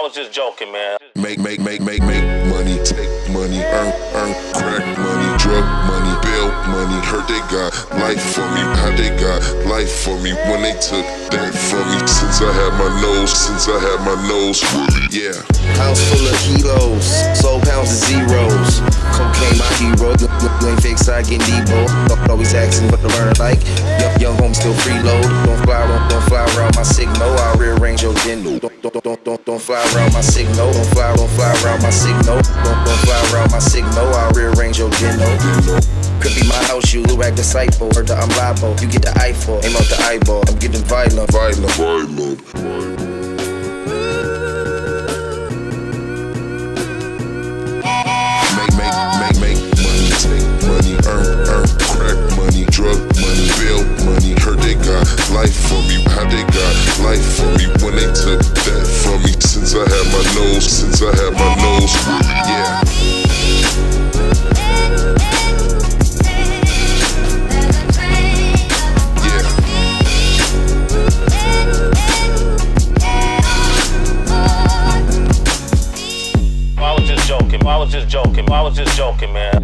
was just joking, man. Make money, take money, earn, crack money, drug money, bail money. Heard they got life for me, how they got life for me when they took that from me. Since I had my nose fully, yeah. House full of kilos, soul pounds of zeros. Cocaine my hero, you ain't fake side getting Debo. Always asking what the burner like. Young home still freeload. Don't fly around my signal. I'll rearrange your gendo. Don't fly around my signal. Don't fly around my signal. Don't fly around my signal. I'll rearrange your gendo. Could be my house, you look like disciple. Heard that I'm liable, you get the eyeball. Aim out the eyeball, I'm getting violent. Make money, take money, earn, crack money, drug money, bail money. Heard they got life for me, how they got life for me when they took that from me. Since I had my nose fully, yeah. I was just joking, man. I was just joking, man.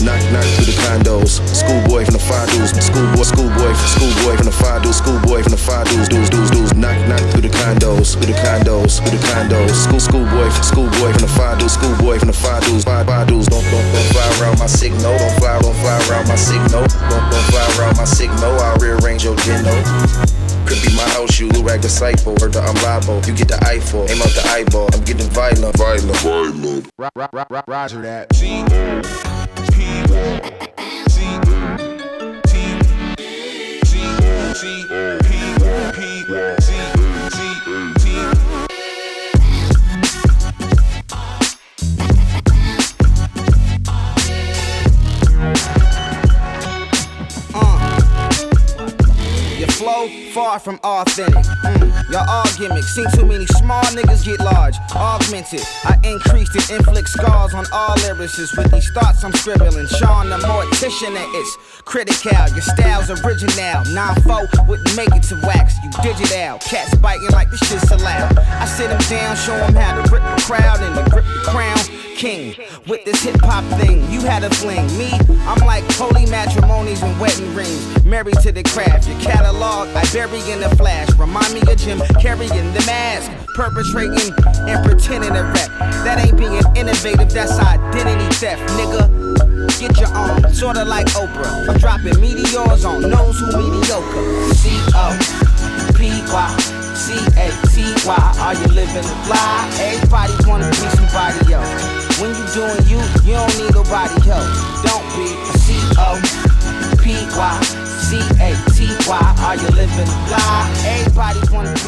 Knock through the condos. Schoolboy from the Fados. Schoolboy from the Fados. Schoolboy from the Fados. Dudes. Knock through the condos. Schoolboy from the Fados. Schoolboy from the Fados. Don't fly around my signal. Don't fly around my signal. Don't fly around my signal. I'll rearrange your gendo. Could be my house, you look like disciple. Heard that I'm liable, you get the eyeball. Aim out the eyeball, I'm getting violent. Roger that. Flow far from authentic. Y'all all gimmicks. Seen too many small niggas get large. Augmented. I increased and inflict scars on all lyricists. With these thoughts I'm scribbling. Sean the mortician and it's critical. Your style's original. 9-4 wouldn't make it to wax. You digital. Cats biting like this shit's allowed. I sit them down, show them how to rip the crowd and to grip the crown. King with this hip hop thing, you had a fling. Me, I'm like holy matrimonies and wedding rings. Married to the craft, your catalog I bury in the flash. Remind me of Jim carrying the mask, perpetrating and pretending to rap. That ain't being innovative, that's identity theft, nigga. Get your own, sorta like Oprah. I'm dropping meteors on those who mediocre. C-O-P-Y-C-A-T-Y. Are you living the fly? Everybody wanna be somebody else. When you doing you don't need nobody else. Don't be a C-O-P-Y-C-A-T-Y. Are you living the fly? Everybody wanna be